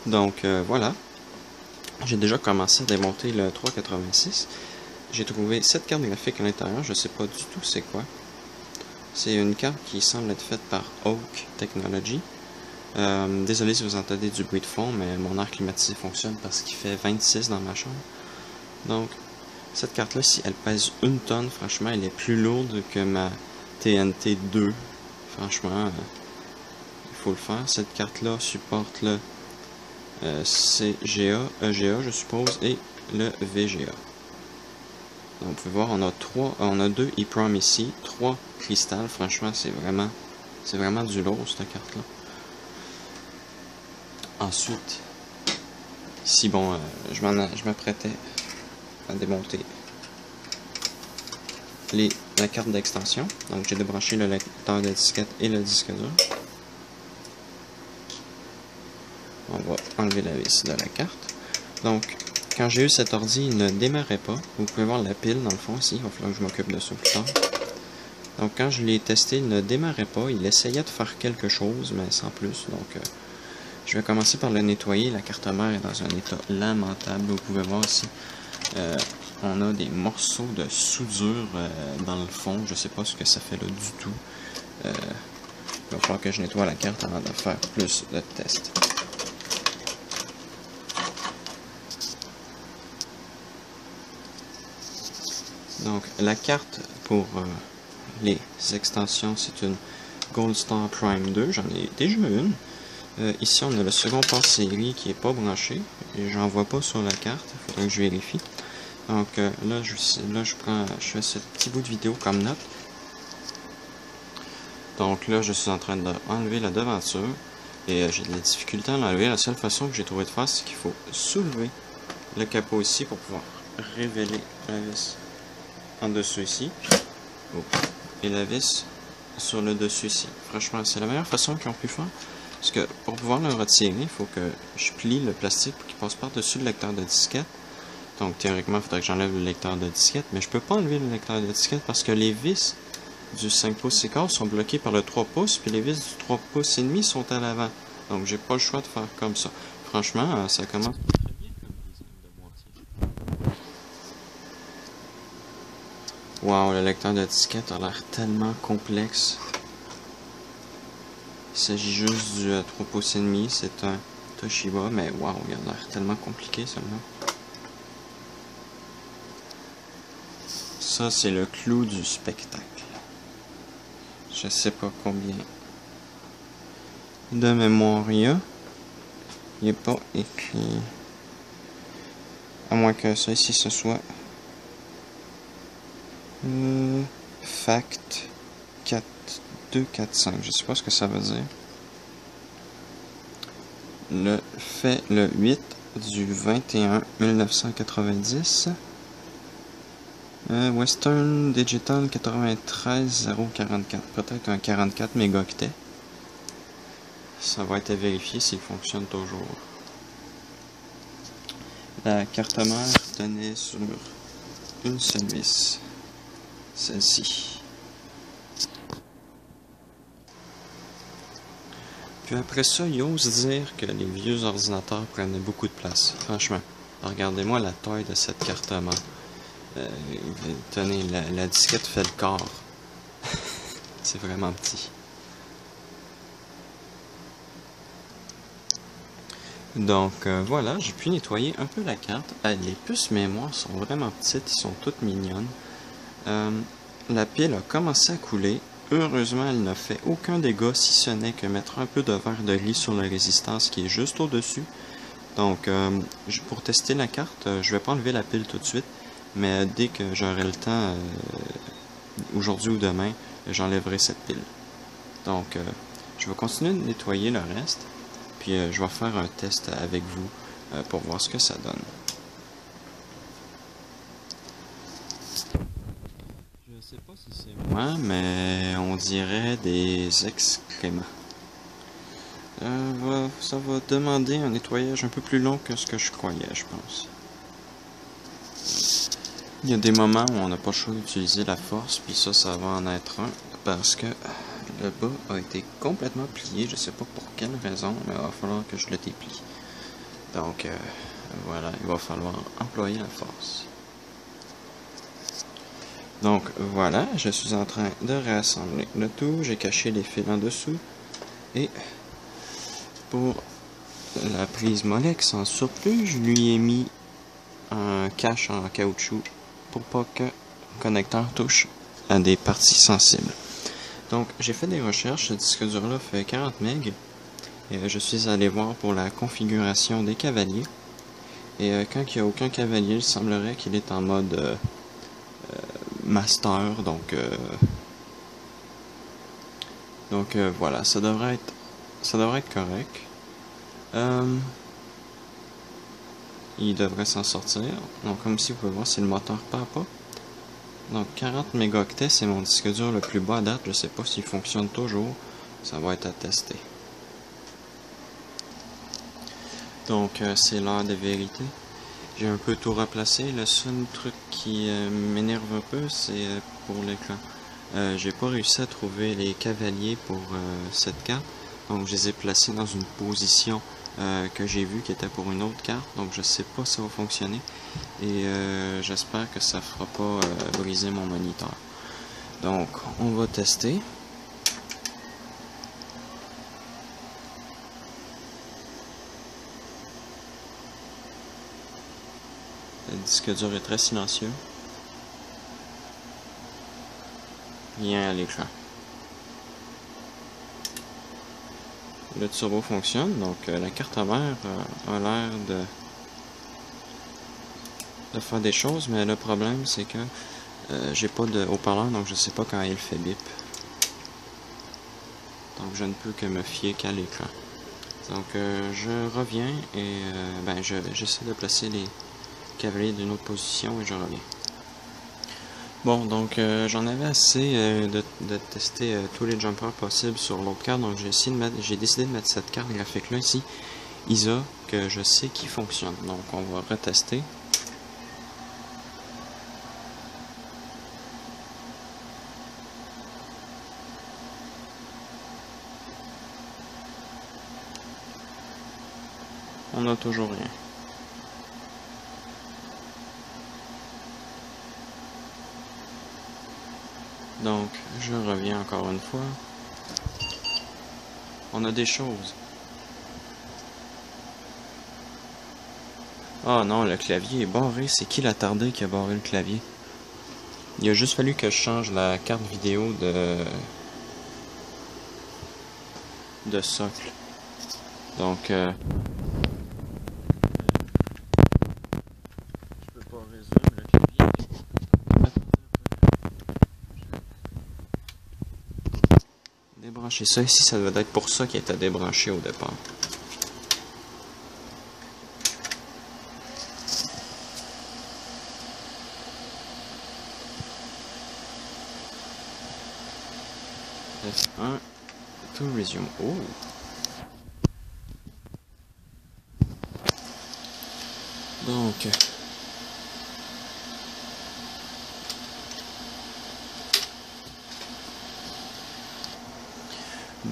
Donc voilà, j'ai déjà commencé à démonter le 386. J'ai trouvé cette carte graphique à l'intérieur, je sais pas du tout c'est quoi. C'est une carte qui semble être faite par Oak Technology. Désolé si vous entendez du bruit de fond, mais mon air climatisé fonctionne parce qu'il fait 26 dans ma chambre. Donc, cette carte-là, si elle pèse 1 tonne, franchement, elle est plus lourde que ma TNT 2. Franchement, il faut le faire. Cette carte-là supporte le CGA, EGA, je suppose, et le VGA. Donc, vous pouvez voir, on a 2 EEPROM ici, 3 cristals. Franchement, c'est vraiment du lourd, cette carte-là. Ensuite, ici, bon, je m'apprêtais à démonter la carte d'extension. Donc, j'ai débranché le lecteur de disquette et le disque dur. On va enlever la vis de la carte. Donc, quand j'ai eu cet ordi, il ne démarrait pas. Vous pouvez voir la pile dans le fond ici. Il va falloir que je m'occupe de ça plus tard. Donc, quand je l'ai testé, il ne démarrait pas. Il essayait de faire quelque chose, mais sans plus. Donc, je vais commencer par le nettoyer. La carte mère est dans un état lamentable. Vous pouvez voir ici, on a des morceaux de soudure dans le fond. Je ne sais pas ce que ça fait là du tout. Il va falloir que je nettoie la carte avant de faire plus de tests. Donc, la carte pour les extensions, c'est une Gold Star Prime 2. J'en ai déjà une. Ici, on a le second port série qui n'est pas branché. Et j'en vois pas sur la carte. Il faudrait que je vérifie. Donc, là, je fais ce petit bout de vidéo comme note. Donc là, je suis en train d'enlever la devanture. Et j'ai de la difficulté à l'enlever. La seule façon que j'ai trouvé de faire, c'est qu'il faut soulever le capot ici pour pouvoir révéler la vis en dessous ici. Et la vis sur le dessus ici. Franchement, c'est la meilleure façon qu'ils ont pu faire. Parce que pour pouvoir le retirer, il faut que je plie le plastique pour qu'il passe par-dessus le lecteur de disquette. Donc théoriquement, il faudrait que j'enlève le lecteur de disquette. Mais je peux pas enlever le lecteur de disquette parce que les vis du 5 pouces et quart sont bloquées par le 3 pouces. Puis les vis du 3 pouces et demi sont à l'avant. Donc j'ai pas le choix de faire comme ça. Franchement, ça commence très bien comme design de boîtier. Wow, le lecteur de disquette a l'air tellement complexe. Il s'agit juste du 3 pouces et demi, c'est un Toshiba, mais wow, il a l'air tellement compliqué celui-là. Ça, c'est le clou du spectacle. Je sais pas combien de mémoire il y a. Il n'est pas écrit. À moins que ça ici, ce soit Fact 4245. Je sais pas ce que ça veut dire. Fait le 8 du 21 1990. Western Digital 93044. Peut-être un 44 mégaoctets. Ça va être à vérifier s'il fonctionne toujours. La carte mère tenait sur une seule vis. Celle-ci. Puis après ça, il ose dire que les vieux ordinateurs prenaient beaucoup de place. Franchement, regardez-moi la taille de cette carte mère. Tenez, la disquette fait le corps. C'est vraiment petit. Donc voilà, j'ai pu nettoyer un peu la carte. Les puces mémoire sont vraiment petites, ils sont toutes mignonnes. La pile a commencé à couler. Heureusement, elle n'a fait aucun dégât, si ce n'est que mettre un peu de verre de riz sur la résistance qui est juste au-dessus. Donc, pour tester la carte, je vais pas enlever la pile tout de suite, mais dès que j'aurai le temps, aujourd'hui ou demain, j'enlèverai cette pile. Donc, je vais continuer de nettoyer le reste, puis je vais faire un test avec vous pour voir ce que ça donne. Je sais pas si c'est moi, mais on dirait des excréments. Ça va demander un nettoyage un peu plus long que ce que je croyais, je pense. Il y a des moments où on n'a pas le choix d'utiliser la force, puis ça va en être un, parce que le bas a été complètement plié. Je sais pas pour quelle raison, mais il va falloir que je le déplie. Donc, voilà, il va falloir employer la force. Donc, voilà, je suis en train de réassembler le tout. J'ai caché les fils en dessous. Et pour la prise Molex en surplus, je lui ai mis un cache en caoutchouc pour pas que le connecteur touche à des parties sensibles. Donc, j'ai fait des recherches. Ce disque dur-là fait 40 MB. Et je suis allé voir pour la configuration des cavaliers. Et quand il n'y a aucun cavalier, il semblerait qu'il est en mode master. Donc voilà, ça devrait être correct. Il devrait s'en sortir. Donc comme ici vous pouvez voir, c'est le moteur papa. Donc 40 mégaoctets, c'est mon disque dur le plus bas à date. Je sais pas s'il fonctionne toujours. Ça va être à tester. Donc c'est l'heure de vérité. J'ai un peu tout replacé. Le seul truc qui m'énerve un peu, c'est pour l'écran. J'ai pas réussi à trouver les cavaliers pour cette carte. Donc je les ai placés dans une position que j'ai vue qui était pour une autre carte. Donc je sais pas si ça va fonctionner. Et j'espère que ça fera pas briser mon moniteur. Donc on va tester. Le disque dur est très silencieux. Rien à l'écran. Le turbo fonctionne, donc la carte mère a l'air de faire des choses, mais le problème c'est que j'ai pas de haut-parleur, donc je sais pas quand il fait bip. Donc je ne peux que me fier qu'à l'écran. Donc je reviens et j'essaie de placer les cavaliers d'une autre position et je reviens. Bon, donc j'en avais assez de tester tous les jumpers possibles sur l'autre carte, donc j'ai décidé de mettre cette carte graphique là ici, ISA, que je sais qui fonctionne. Donc on va retester. On n'a toujours rien. Donc, je reviens encore une fois. On a des choses. Ah non, le clavier est barré. C'est qui l'attardé qui a barré le clavier? Il a juste fallu que je change la carte vidéo de socle. Donc, je peux pas résoudre le clavier. Débrancher ça ici, ça doit être pour ça qu'il était débranché au départ. F1, to resume. Oh!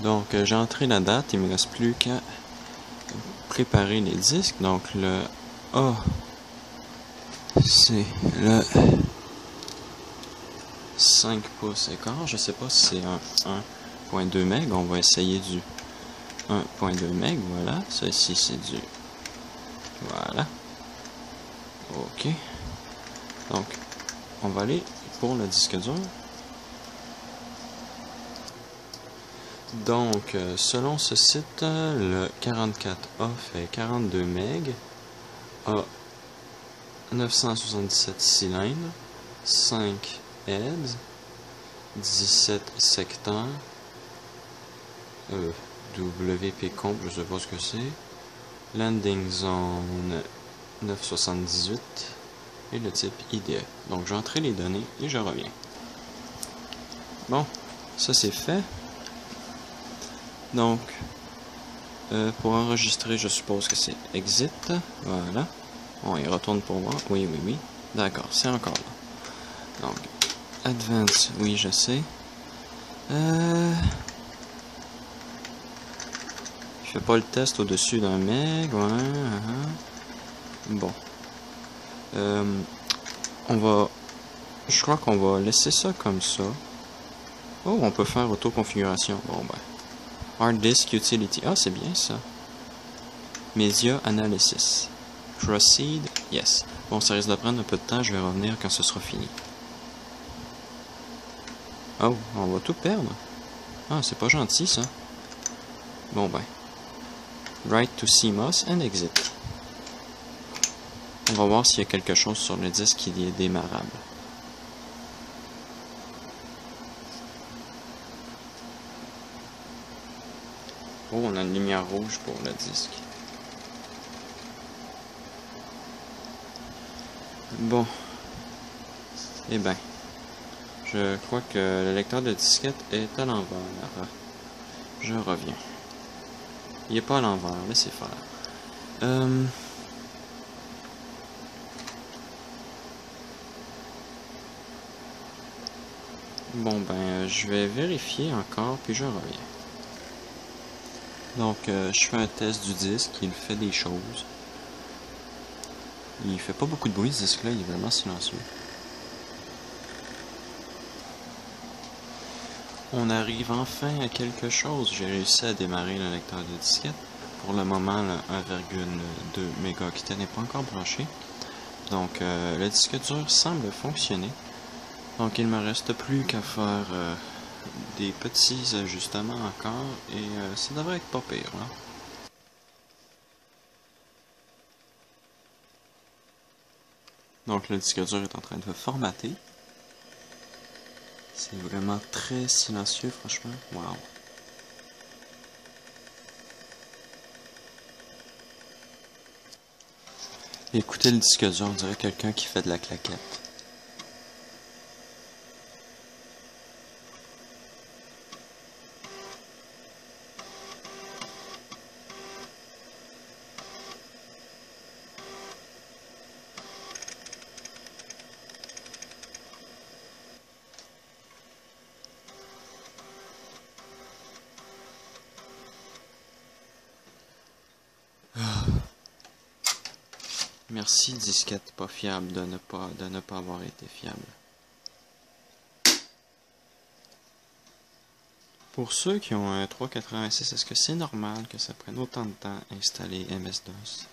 Donc j'ai entré la date, il me reste plus qu'à préparer les disques. Donc le A, c'est le 5 pouces écart. Je sais pas si c'est un 1.2 MB. On va essayer du 1.2 MB. Voilà, ça ici c'est du... Voilà. Ok. Donc on va aller pour le disque dur. Donc, selon ce site, le 44A fait 42 MB, a 977 cylindres, 5 heads, 17 secteurs, WP comp, je sais pas ce que c'est, landing zone 978 et le type IDE. Donc, j'ai entré les données et je reviens. Bon, ça c'est fait. Donc, pour enregistrer, je suppose que c'est exit. Voilà. On y retourne pour voir. Oui, oui, oui. D'accord, c'est encore là. Donc, advance, oui, je sais. Je fais pas le test au-dessus d'un meg, ouais. Bon. On va... Je crois qu'on va laisser ça comme ça. Oh, on peut faire auto-configuration. Bon, ben. Hard Disk Utility. Ah, c'est bien ça. Media Analysis. Proceed. Yes. Bon, ça risque de prendre un peu de temps. Je vais revenir quand ce sera fini. Oh, on va tout perdre. Ah, c'est pas gentil, ça. Bon, ben. Write to CMOS and exit. On va voir s'il y a quelque chose sur le disque qui est démarrable. Oh, on a une lumière rouge pour le disque. Bon. Eh ben. Je crois que le lecteur de disquette est à l'envers. Je reviens. Il n'est pas à l'envers, laissez faire. Bon ben, je vais vérifier encore, puis je reviens. Donc, je fais un test du disque, il fait des choses. Il fait pas beaucoup de bruit ce disque-là, il est vraiment silencieux. On arrive enfin à quelque chose. J'ai réussi à démarrer le lecteur de disquette. Pour le moment, le 1,2 MHz n'est pas encore branché. Donc, le disque dur semble fonctionner. Donc, il me reste plus qu'à faire des petits ajustements encore. Et ça devrait être pas pire, là. Donc, le disque dur est en train de formater. C'est vraiment très silencieux, franchement. Wow. Écoutez le disque dur, on dirait quelqu'un qui fait de la claquette. Merci disquette pas fiable de ne pas avoir été fiable. Pour ceux qui ont un 386, est-ce que c'est normal que ça prenne autant de temps à installer MS-DOS?